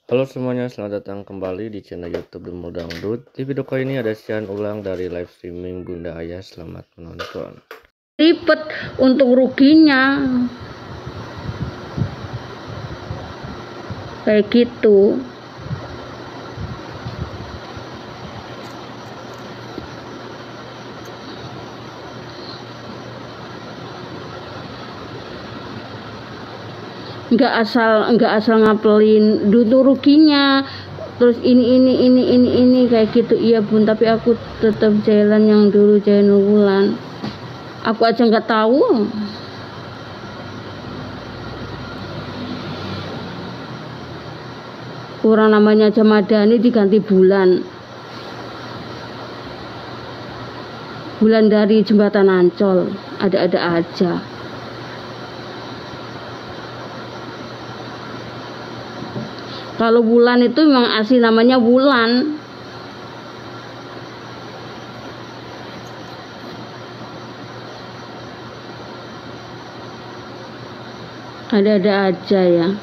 Halo semuanya, selamat datang kembali di channel YouTube Demul Dangdut. Di video kali ini ada siaran ulang dari live streaming Bunda Ayah. Selamat menonton. Ribet untuk ruginya kayak gitu. Nggak asal ngapelin dulu ruginya, terus ini kayak gitu. Iya bun, tapi aku tetap jalan yang dulu, jalan Wulan. Aku aja nggak tahu. Kurang namanya aja Madani diganti bulan dari jembatan Ancol, ada-ada aja. Kalau Wulan itu memang asli namanya Wulan. Ada-ada aja ya.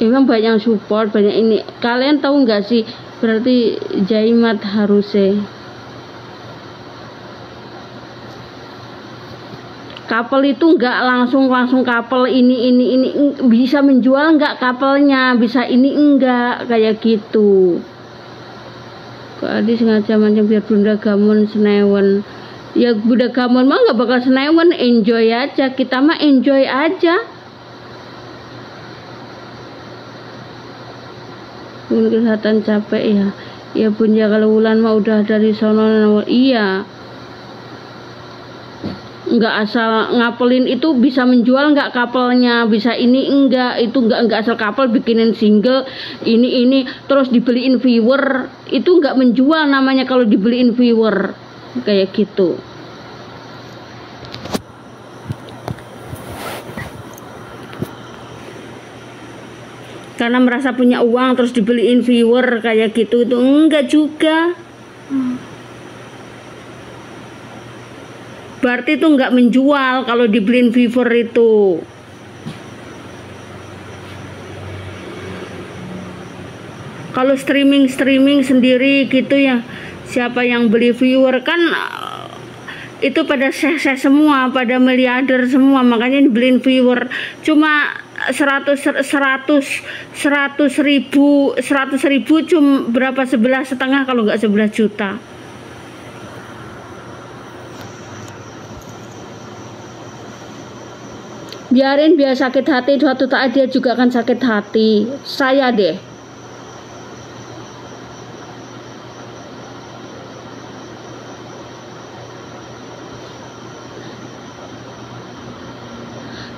Memang banyak yang support, banyak ini. Kalian tahu nggak sih, berarti Jaimat harusnya kapal itu nggak langsung kapal ini bisa menjual nggak kapalnya, bisa ini enggak kayak gitu. Kok sengaja mancing biar Bunda Gamon senewen. Ya Bunda Gamon mah nggak bakal senewen, enjoy aja. Kita mah enjoy aja. Mungkin kelihatan capek ya. Ya bun ya, kalau Wulan mah udah dari sono. Iya. Nggak asal ngapelin itu bisa menjual nggak kapalnya, bisa ini enggak, itu enggak asal kapal bikinin single ini terus dibeliin viewer, itu nggak menjual namanya kalau dibeliin viewer kayak gitu. Karena merasa punya uang terus dibeliin viewer kayak gitu, itu enggak juga. Berarti itu nggak menjual kalau dibeliin viewer itu. Kalau streaming sendiri gitu ya, siapa yang beli viewer kan itu pada sukses semua, pada miliarder semua, makanya dibeliin viewer. Cuma 100 ribu cuma berapa, 11,5 kalau nggak 11 juta. Biarin, biar sakit hati, suatu saat dia juga akan sakit hati. Saya deh.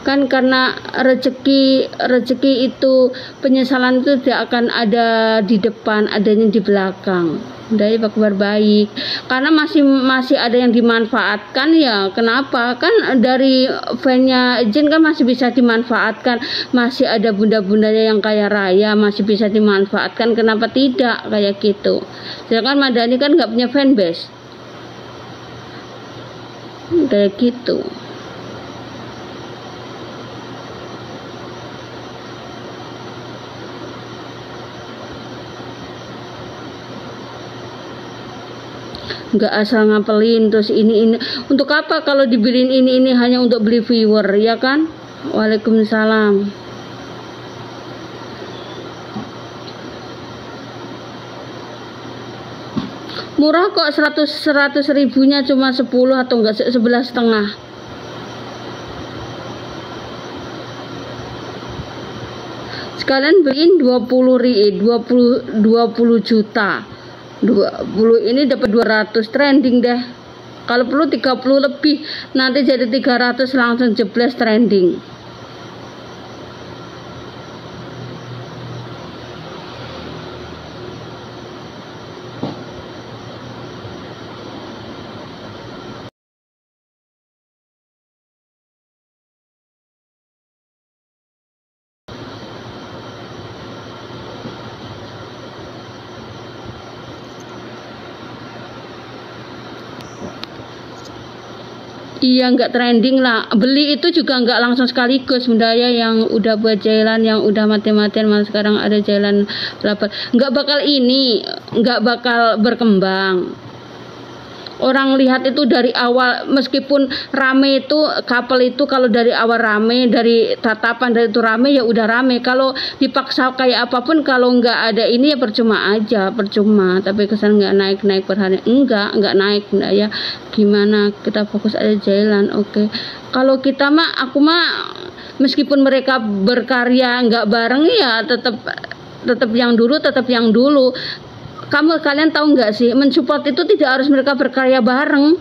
Kan karena rezeki itu, penyesalan itu tidak akan ada di depan, adanya di belakang. Dari kabar baik, karena masih ada yang dimanfaatkan ya. Kenapa? Kan dari fannya Jin kan masih bisa dimanfaatkan, masih ada bunda-bundanya yang kaya raya masih bisa dimanfaatkan, kenapa tidak kayak gitu. Sedangkan Madani kan nggak punya fanbase kayak gitu. Nggak asal ngapelin terus ini untuk apa kalau dibeliin ini hanya untuk beli viewer ya kan. Waalaikumsalam. Murah kok, 100 ribunya cuma 10 atau enggak 11,5. Sekalian beliin 20 juta. 20 ini dapat 200, trending deh. Kalau perlu 30 lebih, nanti jadi 300 langsung jebles trending. Iya, nggak trending lah. Beli itu juga nggak langsung sekaligus. Bunda ya, yang udah buat jalan, yang udah mati-matian, malah sekarang ada jalan berapa. Nggak bakal ini, nggak bakal berkembang. Orang lihat itu dari awal, meskipun rame itu, couple itu kalau dari awal rame, dari tatapan dari itu rame, ya udah rame. Kalau dipaksa kayak apapun, kalau nggak ada ini ya percuma aja, percuma. Tapi kesan nggak naik per hari, nggak naik, enggak ya. Gimana, kita fokus aja jalan, oke. Kalau kita mah, aku mah, meskipun mereka berkarya nggak bareng ya, tetap yang dulu. Kalian tahu nggak sih, mensupport itu tidak harus mereka berkarya bareng.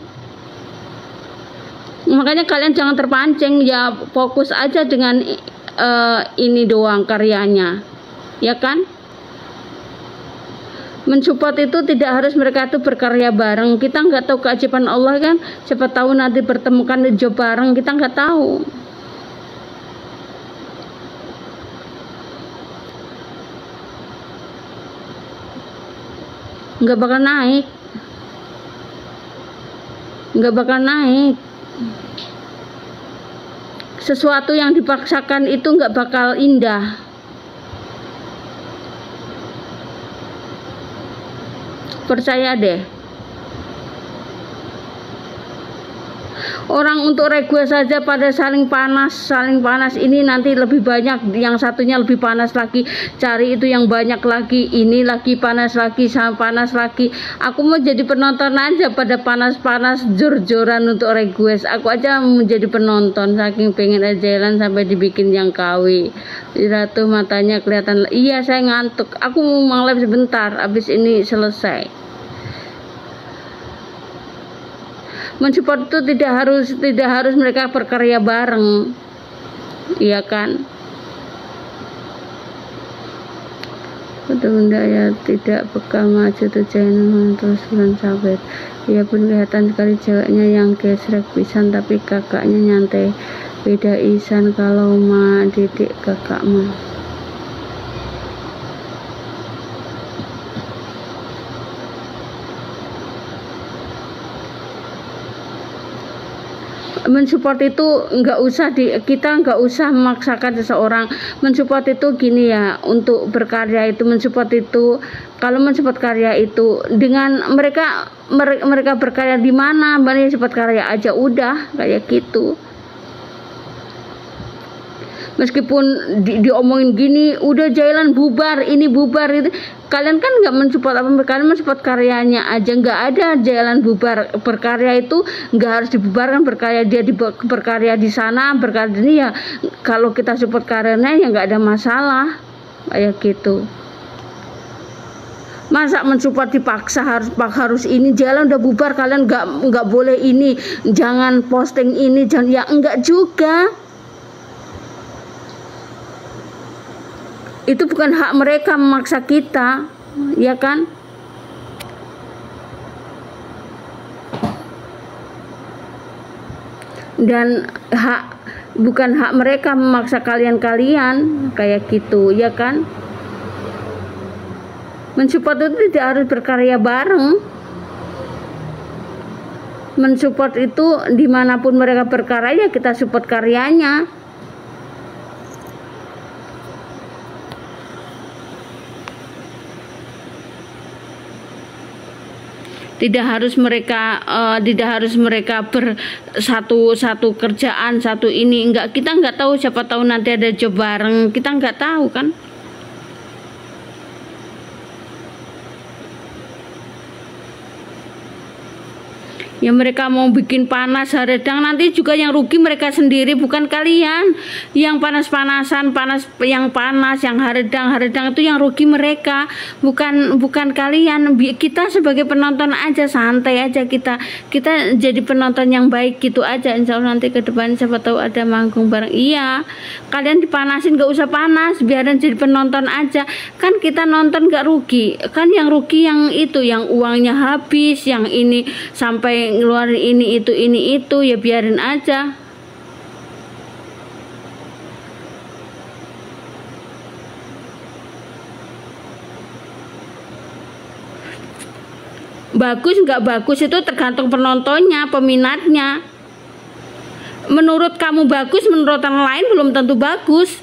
Makanya kalian jangan terpancing, ya fokus aja dengan ini doang karyanya, ya kan? Mensupport itu tidak harus mereka itu berkarya bareng. Kita nggak tahu keajaiban Allah kan, siapa tahu nanti bertemukan job bareng, kita nggak tahu. Nggak bakal naik. Sesuatu yang dipaksakan itu nggak bakal indah. Percaya deh. Orang untuk request saja pada saling panas ini, nanti lebih banyak, yang satunya lebih panas lagi, cari itu yang banyak lagi, ini lagi panas lagi, sama panas lagi. Aku mau jadi penonton aja pada panas-panas jor-joran untuk request. Aku aja mau jadi penonton, saking pengen aja jalan sampai dibikin yang KW. Ratu matanya kelihatan, iya saya ngantuk, aku mau live sebentar, habis ini selesai. Mensupport itu tidak harus mereka berkarya bareng, iya kan? Bunda ya tidak bekal maju tuh channel terus bulan sabit. Ia pun kelihatan sekali ceweknya yang gesrek pisan, tapi kakaknya nyantai. Beda isan kalau ma didik kakak mah. Mensupport itu kita nggak usah memaksakan seseorang. Mensupport itu gini ya, untuk berkarya itu mensupport itu, kalau mensupport karya itu dengan mereka berkarya di mana, support karya aja udah kayak gitu. Meskipun diomongin gini, udah jalan bubar, ini bubar itu, kalian kan nggak mensupport apa, kalian mensupport karyanya aja. Nggak ada jalan bubar. Berkarya itu nggak harus dibubarkan. Berkarya dia berkarya di sana, berkarya di sini ya. Kalau kita support karyanya ya nggak ada masalah kayak gitu. Masa mensupport dipaksa harus ini, jalan udah bubar, kalian nggak boleh ini, jangan posting ini, jangan, ya enggak juga. Itu bukan hak mereka memaksa kita, ya kan? Dan bukan hak mereka memaksa kalian kayak gitu, ya kan? Mensupport itu tidak harus berkarya bareng. Mensupport itu dimanapun mereka berkarya, kita support karyanya. Tidak harus mereka satu kerjaan, satu ini, enggak. Kita nggak tahu, siapa tahu nanti ada job bareng, kita nggak tahu kan. Ya mereka mau bikin panas haredang, nanti juga yang rugi mereka sendiri, bukan kalian. Yang panas-panasan, yang haredang itu yang rugi mereka, bukan kalian. Kita sebagai penonton aja, santai aja, kita jadi penonton yang baik gitu aja. Insya Allah nanti ke depan siapa tahu ada manggung bareng. Iya, kalian dipanasin gak usah panas, biarin jadi penonton aja. Kan kita nonton gak rugi, kan yang rugi yang itu, yang uangnya habis, yang ini sampai ngeluarin ini itu ya biarin aja. Bagus nggak bagus itu tergantung penontonnya, peminatnya. menurut kamu bagus, menurut orang lain belum tentu bagus.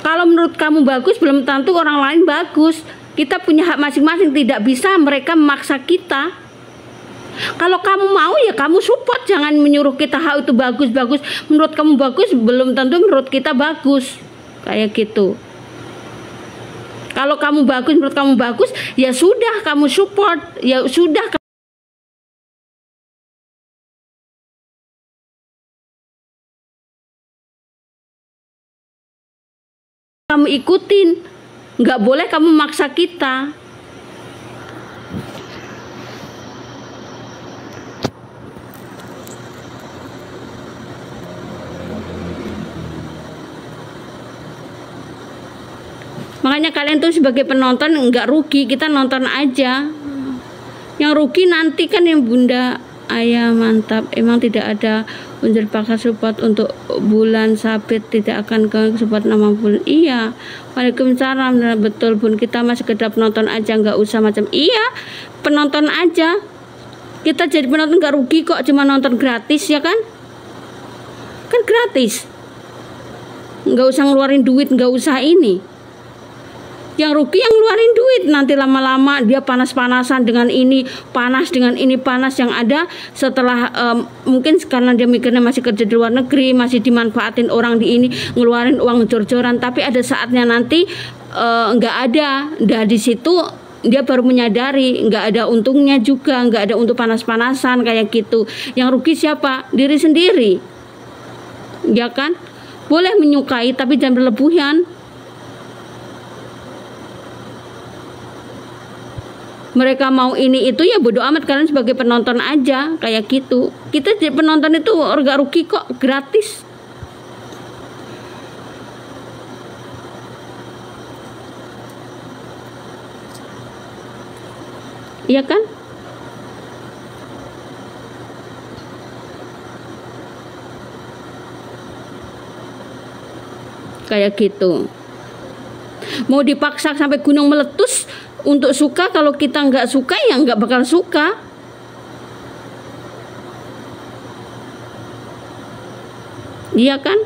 Kalau menurut kamu bagus, belum tentu orang lain bagus. Kita punya hak masing-masing, tidak bisa mereka memaksa kita. Kalau kamu mau ya kamu support, jangan menyuruh kita hak itu bagus-bagus. Menurut kamu bagus, belum tentu menurut kita bagus. Kayak gitu. Kalau kamu bagus, menurut kamu bagus, ya sudah kamu support, ya sudah kamu ikutin. Nggak boleh kamu maksa kita. Makanya kalian tuh sebagai penonton nggak rugi, kita nonton aja. Yang rugi nanti kan yang Bunda Ayah. Mantap, emang tidak ada unsur paksa support untuk bulan sabit, tidak akan ke support nama bulan. Iya, waalaikumsalam. Nah, betul Bun, kita masih sekedar penonton aja, nggak usah macam. Iya, penonton aja, kita jadi penonton nggak rugi kok, cuma nonton gratis ya kan gratis, nggak usah ngeluarin duit, nggak usah ini. Yang rugi yang ngeluarin duit, nanti lama-lama dia panas-panasan dengan ini panas, dengan ini panas. Yang ada setelah mungkin karena dia mikirnya masih kerja di luar negeri, masih dimanfaatin orang di ini, ngeluarin uang jor-joran, tapi ada saatnya nanti nggak ada. Di situ dia baru menyadari nggak ada untungnya juga, nggak ada untuk panas-panasan kayak gitu. Yang rugi siapa? Diri sendiri, ya kan? Boleh menyukai tapi jangan berlebihan. Mereka mau ini itu ya bodo amat, kalian sebagai penonton aja kayak gitu. Kita jadi penonton itu nggak rugi kok, gratis. Iya kan? Kayak gitu. Mau dipaksa sampai gunung meletus untuk suka, kalau kita nggak suka ya nggak bakal suka. Iya kan?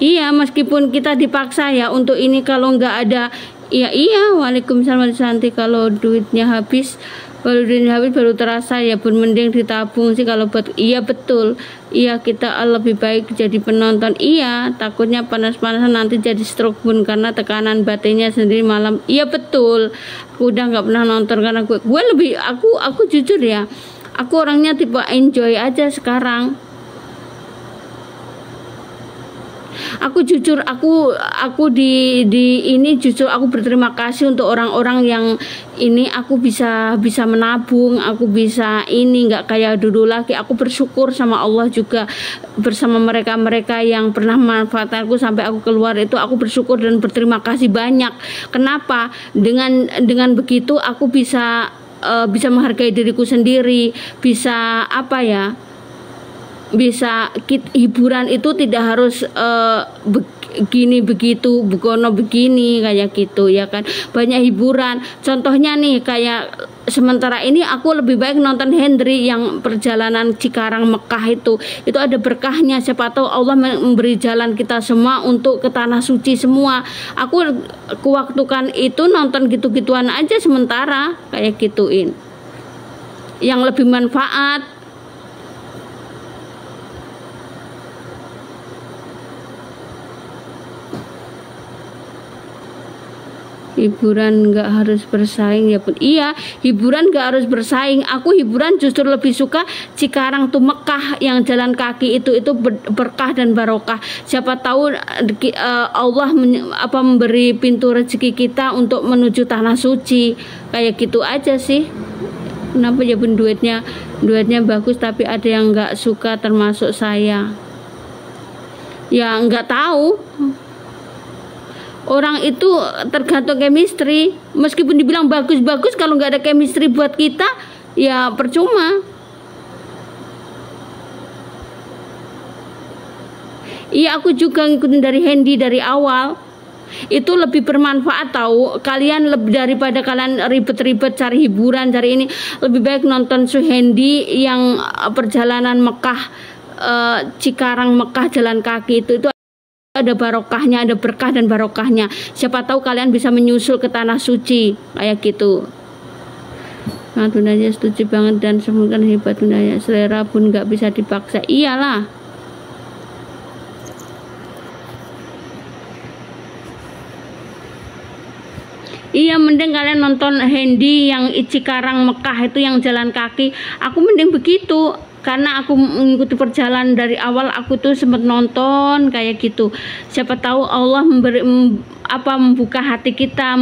Iya, meskipun kita dipaksa ya untuk ini, kalau nggak ada, iya, waalaikumsalam Santi, kalau duitnya habis baru terasa ya Bun, mending ditabung sih kalau buat. Iya betul, iya kita lebih baik jadi penonton. Iya, takutnya panas-panasan nanti jadi stroke Bun, karena tekanan batinnya sendiri malam. Iya betul, aku udah nggak pernah nonton karena gue lebih, aku jujur ya, aku orangnya tipe enjoy aja sekarang. Aku jujur, aku di ini jujur aku berterima kasih untuk orang-orang yang ini, aku bisa menabung, aku bisa ini, nggak kayak dulu lagi. Aku bersyukur sama Allah juga bersama mereka yang pernah memanfaatkan aku sampai aku keluar itu. Aku bersyukur dan berterima kasih banyak. Kenapa? Dengan begitu aku bisa menghargai diriku sendiri, bisa apa ya? Bisa hiburan itu tidak harus begini begitu, bukono begini kayak gitu ya kan. Banyak hiburan, contohnya nih kayak sementara ini aku lebih baik nonton Henry yang perjalanan Cikarang Mekah itu ada berkahnya. Siapa tahu Allah memberi jalan kita semua untuk ke tanah suci semua. Aku kewaktukan itu nonton gitu-gituan aja sementara kayak gituin yang lebih manfaat. Hiburan nggak harus bersaing ya Bun. Iya, hiburan nggak harus bersaing. Aku hiburan justru lebih suka Cikarang tuh Mekah yang jalan kaki itu berkah dan barokah. Siapa tahu Allah memberi pintu rezeki kita untuk menuju tanah suci. Kayak gitu aja sih. Kenapa ya Bun, duitnya bagus tapi ada yang nggak suka termasuk saya. Ya nggak tahu. Orang itu tergantung chemistry. Meskipun dibilang bagus-bagus, kalau nggak ada chemistry buat kita, ya percuma. Iya, aku juga ngikutin dari Hendy dari awal. Itu lebih bermanfaat tahu. Kalian lebih daripada kalian ribet-ribet cari hiburan, cari ini, lebih baik nonton Su Hendy yang perjalanan Mekah, Cikarang Mekah jalan kaki itu ada barokahnya, ada berkah dan barokahnya. Siapa tahu kalian bisa menyusul ke tanah suci kayak gitu. Nah, Bundanya setuju banget dan semoga hebat Bundanya. Selera pun nggak bisa dipaksa. Iyalah. Iya, mending kalian nonton Hendy yang Cikarang Mekah itu yang jalan kaki. Aku mending begitu karena aku mengikuti perjalanan dari awal. Aku tuh sempat nonton kayak gitu. Siapa tahu Allah membuka hati kita,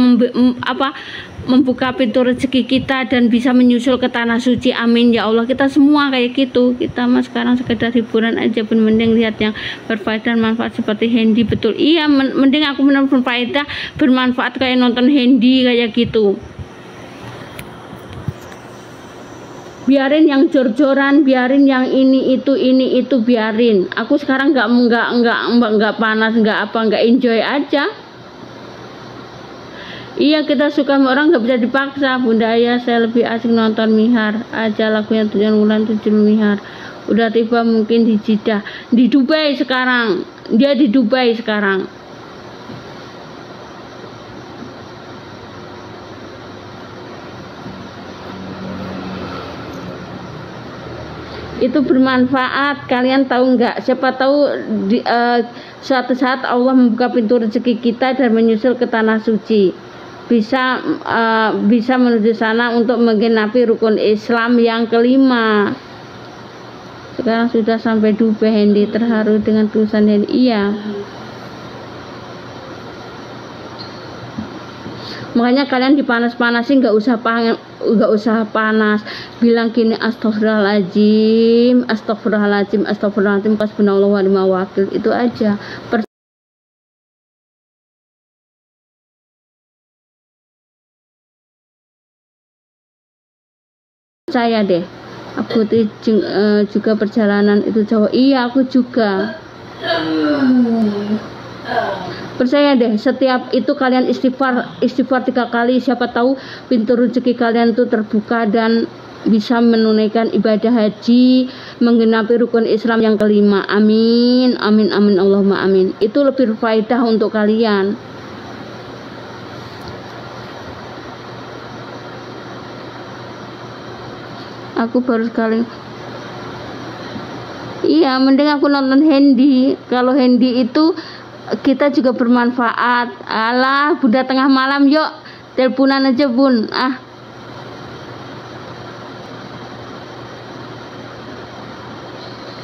membuka pintu rezeki kita dan bisa menyusul ke tanah suci. Amin ya Allah. Kita semua kayak gitu. Kita mah sekarang sekedar hiburan aja pun, mending lihat yang berfaedah dan manfaat seperti Hendy. Betul, iya, mending aku menonton berfaedah bermanfaat kayak nonton Hendy kayak gitu. Biarin yang jor-joran, biarin yang ini itu biarin. Aku sekarang nggak panas, nggak enjoy aja. Iya, kita suka sama orang nggak bisa dipaksa. Bunda Ayah, saya lebih asik nonton Mihar aja, lagunya 7 bulan 7 Mihar. Udah tiba mungkin di Jeddah, di Dubai sekarang. Dia di Dubai sekarang. Itu bermanfaat. Kalian tahu nggak? Siapa tahu suatu saat Allah membuka pintu rezeki kita dan menyusul ke tanah suci. Bisa menuju sana untuk menggenapi rukun Islam yang kelima. Sekarang sudah sampai Dubai. Hendy terharu dengan tulisan Hendy. Iya, makanya kalian dipanas-panasin, nggak usah panas. Bilang gini, astagfirullahaladzim, hasbunallahu wa ni'mal wakil. Itu aja. Percaya deh, aku juga perjalanan itu jauh. Iya, aku juga. Percaya deh, setiap itu kalian istighfar 3 kali, siapa tahu pintu rezeki kalian itu terbuka dan bisa menunaikan ibadah haji, menggenapi rukun Islam yang kelima. Amin, amin, amin, Allahumma amin. Itu lebih berfaedah untuk kalian. Aku baru sekali. Iya, mending aku nonton Hendy. Kalau Hendy itu kita juga bermanfaat. Alah, Bunda tengah malam, yuk teleponan aja Bun.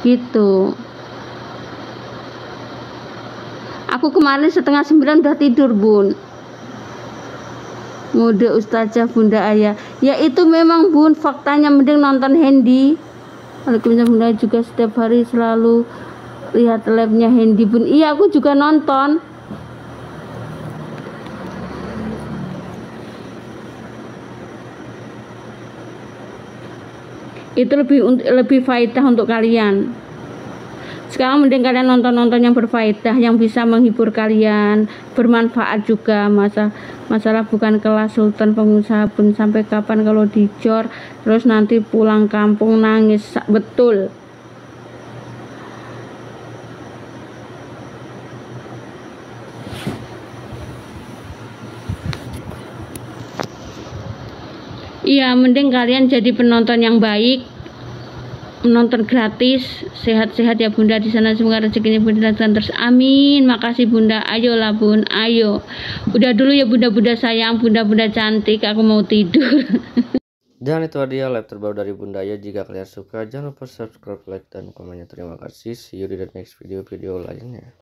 Gitu. Aku kemarin 8:30 udah tidur Bun. Mode Ustazah Bunda Ayah. Ya itu memang Bun, faktanya mending nonton Hendy. Waalaikumsalam. Bunda juga setiap hari selalu lihat live-nya Hendy Bun. Iya, aku juga nonton. Itu lebih faedah untuk kalian. Sekarang mending kalian nonton yang berfaedah, yang bisa menghibur kalian, bermanfaat juga. Masalah bukan kelas sultan pengusaha pun. Sampai kapan kalau dicor terus nanti pulang kampung nangis. Betul. Iya, mending kalian jadi penonton yang baik, menonton gratis, sehat-sehat ya Bunda di sana, semoga rezekinya Bunda dan terus. Amin. Makasih Bunda. Ayolah Bun, ayo. Udah dulu ya Bunda sayang, Bunda cantik, aku mau tidur. Dan itu dia live terbaru dari Bunda Ayah. Jika kalian suka, jangan lupa subscribe, like, dan komennya. Terima kasih. See you di the next video lainnya.